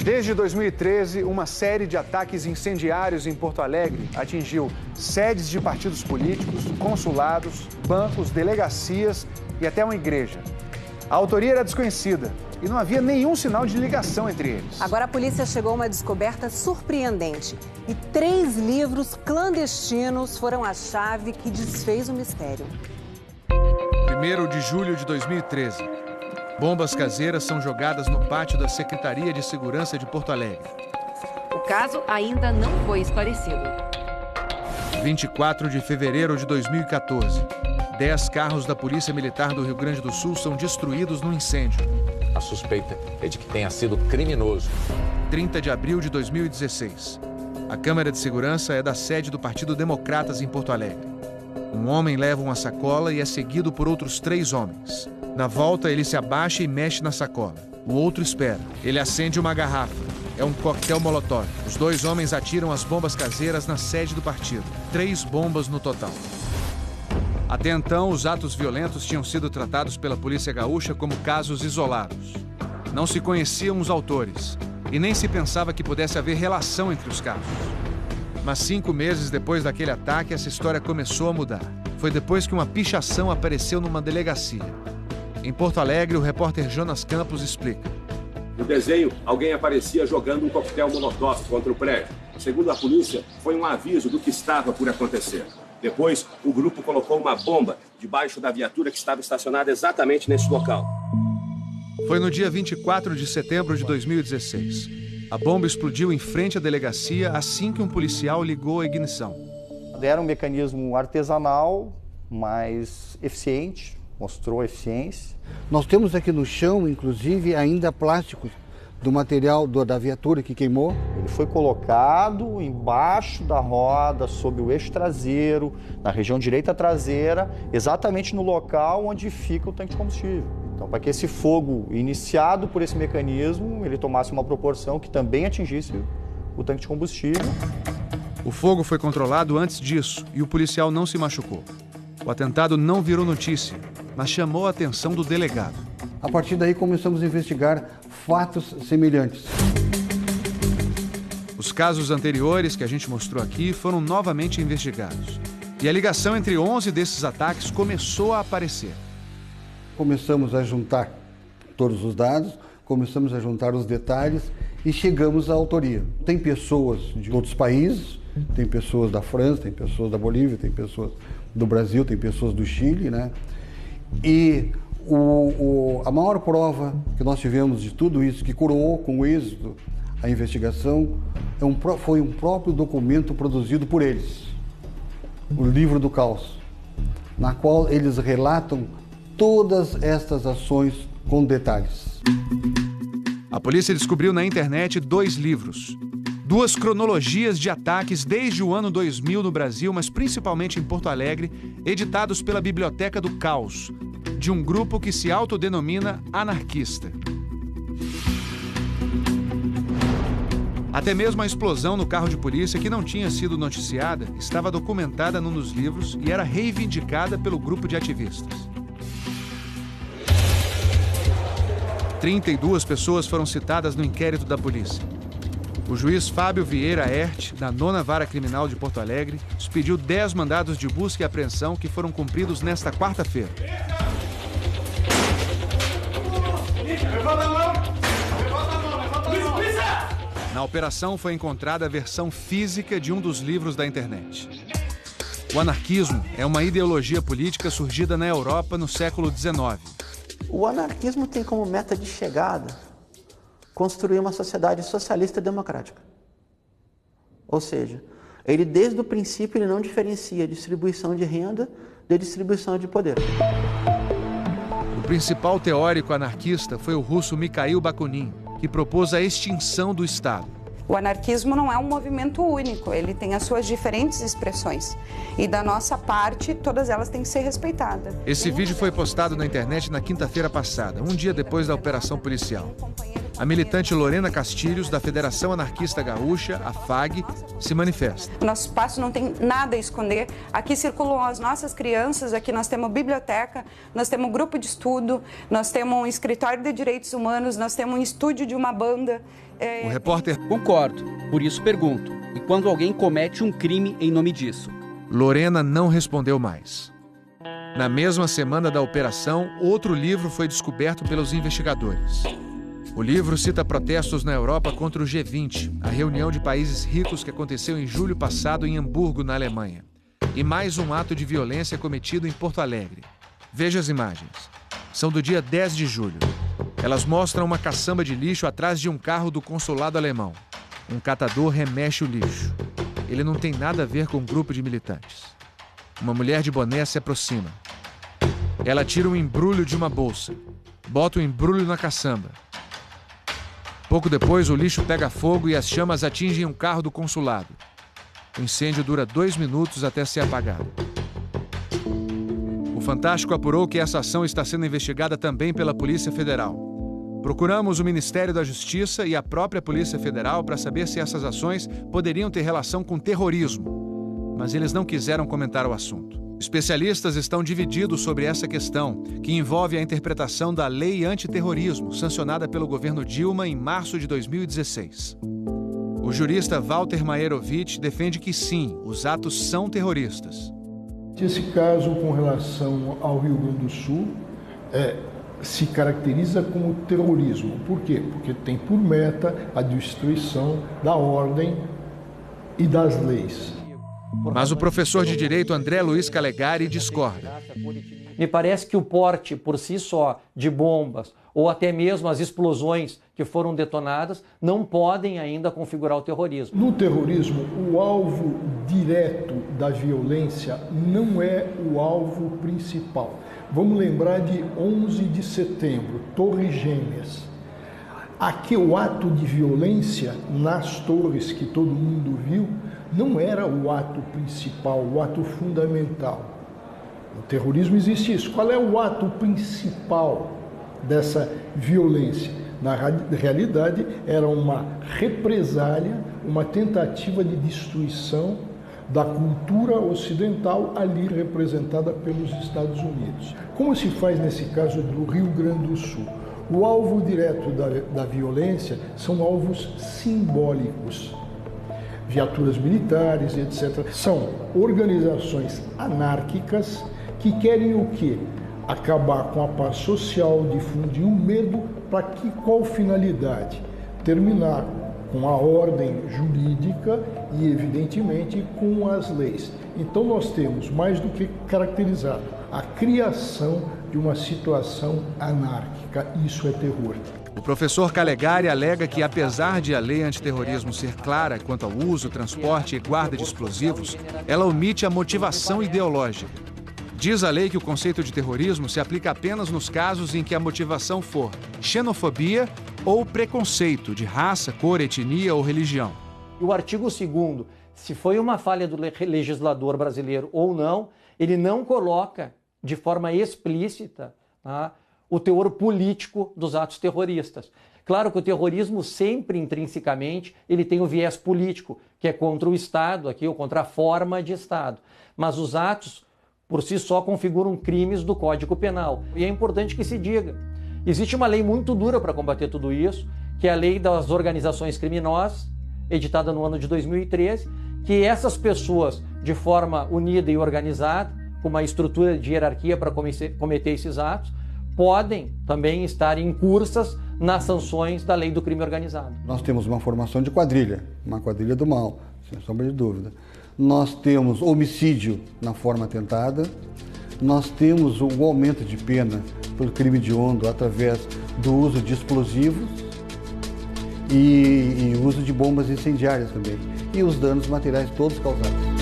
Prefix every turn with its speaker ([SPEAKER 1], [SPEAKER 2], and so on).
[SPEAKER 1] Desde 2013, uma série de ataques incendiários em Porto Alegre atingiu sedes de partidos políticos, consulados, bancos, delegacias e até uma igreja. A autoria era desconhecida e não havia nenhum sinal de ligação entre eles.
[SPEAKER 2] Agora a polícia chegou a uma descoberta surpreendente e 3 livros clandestinos foram a chave que desfez o mistério.
[SPEAKER 3] 1º de julho de 2013. Bombas caseiras são jogadas no pátio da Secretaria de Segurança de Porto Alegre.
[SPEAKER 4] O caso ainda não foi esclarecido.
[SPEAKER 3] 24 de fevereiro de 2014. 10 carros da Polícia Militar do Rio Grande do Sul são destruídos no incêndio.
[SPEAKER 5] A suspeita é de que tenha sido criminoso.
[SPEAKER 3] 30 de abril de 2016. A câmera de segurança é da sede do Partido Democratas em Porto Alegre. Um homem leva uma sacola e é seguido por outros 3 homens. Na volta, ele se abaixa e mexe na sacola. O outro espera. Ele acende uma garrafa. É um coquetel molotov. Os 2 homens atiram as bombas caseiras na sede do partido. 3 bombas no total. Até então, os atos violentos tinham sido tratados pela Polícia Gaúcha como casos isolados. Não se conheciam os autores e nem se pensava que pudesse haver relação entre os casos. Mas 5 meses depois daquele ataque, essa história começou a mudar. Foi depois que uma pichação apareceu numa delegacia. Em Porto Alegre, o repórter Jonas Campos explica.
[SPEAKER 6] No desenho, alguém aparecia jogando um coquetel molotov contra o prédio. Segundo a polícia, foi um aviso do que estava por acontecer. Depois, o grupo colocou uma bomba debaixo da viatura que estava estacionada exatamente nesse local.
[SPEAKER 3] Foi no dia 24 de setembro de 2016. A bomba explodiu em frente à delegacia assim que um policial ligou a ignição.
[SPEAKER 7] Era um mecanismo artesanal, mais eficiente, mostrou eficiência.
[SPEAKER 8] Nós temos aqui no chão, inclusive, ainda plásticos do material da viatura que queimou.
[SPEAKER 7] Ele foi colocado embaixo da roda, sob o eixo traseiro, na região direita traseira, exatamente no local onde fica o tanque de combustível. Então, para que esse fogo iniciado por esse mecanismo, ele tomasse uma proporção que também atingisse o tanque de combustível.
[SPEAKER 3] O fogo foi controlado antes disso e o policial não se machucou. O atentado não virou notícia, mas chamou a atenção do delegado.
[SPEAKER 8] A partir daí começamos a investigar fatos semelhantes.
[SPEAKER 3] Os casos anteriores que a gente mostrou aqui foram novamente investigados. E a ligação entre 11 desses ataques começou a aparecer.
[SPEAKER 8] Começamos a juntar todos os dados, começamos a juntar os detalhes e chegamos à autoria. Tem pessoas de outros países, tem pessoas da França, tem pessoas da Bolívia, tem pessoas do Brasil, tem pessoas do Chile, né? E a maior prova que nós tivemos de tudo isso, que coroou com êxito a investigação, foi um próprio documento produzido por eles, o Livro do Caos, na qual eles relatam todas estas ações com detalhes.
[SPEAKER 3] A polícia descobriu na internet 2 livros. 2 cronologias de ataques desde o ano 2000 no Brasil, mas principalmente em Porto Alegre, editados pela Biblioteca do Caos, de um grupo que se autodenomina anarquista. Até mesmo a explosão no carro de polícia, que não tinha sido noticiada, estava documentada num dos livros e era reivindicada pelo grupo de ativistas. 32 pessoas foram citadas no inquérito da polícia. O juiz Fábio Vieira Ert, da 9ª Vara Criminal de Porto Alegre, expediu 10 mandados de busca e apreensão que foram cumpridos nesta quarta-feira. Na operação foi encontrada a versão física de um dos livros da internet. O anarquismo é uma ideologia política surgida na Europa no século XIX.
[SPEAKER 9] O anarquismo tem como meta de chegada construir uma sociedade socialista e democrática. Ou seja, ele desde o princípio ele não diferencia distribuição de renda de distribuição de poder.
[SPEAKER 3] O principal teórico anarquista foi o russo Mikhail Bakunin, que propôs a extinção do Estado.
[SPEAKER 10] O anarquismo não é um movimento único, ele tem as suas diferentes expressões. E da nossa parte, todas elas têm que ser respeitadas.
[SPEAKER 3] Esse vídeo foi postado na internet na quinta-feira passada, um dia depois da operação policial. a militante Lorena Castilhos, da Federação Anarquista Gaúcha, a FAG, se manifesta.
[SPEAKER 10] O nosso espaço não tem nada a esconder. Aqui circulam as nossas crianças, aqui nós temos biblioteca, nós temos um grupo de estudo, nós temos um escritório de direitos humanos, nós temos um estúdio de uma banda.
[SPEAKER 3] O repórter...
[SPEAKER 11] Concordo, por isso pergunto. E quando alguém comete um crime em nome disso?
[SPEAKER 3] Lorena não respondeu mais. Na mesma semana da operação, outro livro foi descoberto pelos investigadores. O livro cita protestos na Europa contra o G20, a reunião de países ricos que aconteceu em julho passado em Hamburgo, na Alemanha. E mais um ato de violência cometido em Porto Alegre. Veja as imagens. São do dia 10 de julho. Elas mostram uma caçamba de lixo atrás de um carro do consulado alemão. Um catador remexe o lixo. Ele não tem nada a ver com um grupo de militantes. Uma mulher de boné se aproxima. Ela tira um embrulho de uma bolsa. Bota o embrulho na caçamba. Pouco depois, o lixo pega fogo e as chamas atingem um carro do consulado. O incêndio dura 2 minutos até ser apagado. O Fantástico apurou que essa ação está sendo investigada também pela Polícia Federal. Procuramos o Ministério da Justiça e a própria Polícia Federal para saber se essas ações poderiam ter relação com terrorismo, mas eles não quiseram comentar o assunto. Especialistas estão divididos sobre essa questão, que envolve a interpretação da Lei Antiterrorismo, sancionada pelo governo Dilma em março de 2016. O jurista Walter Maierovitch defende que sim, os atos são terroristas.
[SPEAKER 12] Esse caso, com relação ao Rio Grande do Sul, se caracteriza como terrorismo. Por quê? Porque tem por meta a destruição da ordem e das leis.
[SPEAKER 3] Mas o professor de Direito André Luiz Calegari discorda.
[SPEAKER 13] Me parece que o porte por si só de bombas ou até mesmo as explosões que foram detonadas não podem ainda configurar o terrorismo.
[SPEAKER 12] No terrorismo, o alvo direto da violência não é o alvo principal. Vamos lembrar de 11 de setembro, Torres Gêmeas. Aqui o ato de violência nas torres que todo mundo viu não era o ato principal, o ato fundamental. No terrorismo existe isso. Qual é o ato principal dessa violência? Na realidade, era uma represália, uma tentativa de destruição da cultura ocidental ali representada pelos Estados Unidos. Como se faz nesse caso do Rio Grande do Sul? O alvo direto da violência são alvos simbólicos. Viaturas militares, etc. São organizações anárquicas que querem o quê? Acabar com a paz social, difundir o medo, para que qual finalidade? Terminar com a ordem jurídica e, evidentemente, com as leis. Então nós temos, mais do que caracterizado, a criação de uma situação anárquica. Isso é terror.
[SPEAKER 3] O professor Calegari alega que, apesar de a lei antiterrorismo ser clara quanto ao uso, transporte e guarda de explosivos, ela omite a motivação ideológica. Diz a lei que o conceito de terrorismo se aplica apenas nos casos em que a motivação for xenofobia ou preconceito de raça, cor, etnia ou religião.
[SPEAKER 13] O artigo 2º, se foi uma falha do legislador brasileiro ou não, ele não coloca de forma explícita, tá, o teor político dos atos terroristas. Claro que o terrorismo sempre, intrinsecamente, ele tem o viés político, que é contra o Estado, aqui, ou contra a forma de Estado. Mas os atos, por si só, configuram crimes do Código Penal. E é importante que se diga, existe uma lei muito dura para combater tudo isso, que é a Lei das Organizações Criminosas, editada no ano de 2013, que essas pessoas, de forma unida e organizada, com uma estrutura de hierarquia para cometer esses atos, podem também estar incursas nas sanções da lei do crime organizado.
[SPEAKER 8] Nós temos uma formação de quadrilha, uma quadrilha do mal, sem sombra de dúvida. Nós temos homicídio na forma tentada, nós temos o aumento de pena pelo crime hediondo através do uso de explosivos e uso de bombas incendiárias também, e os danos materiais todos causados.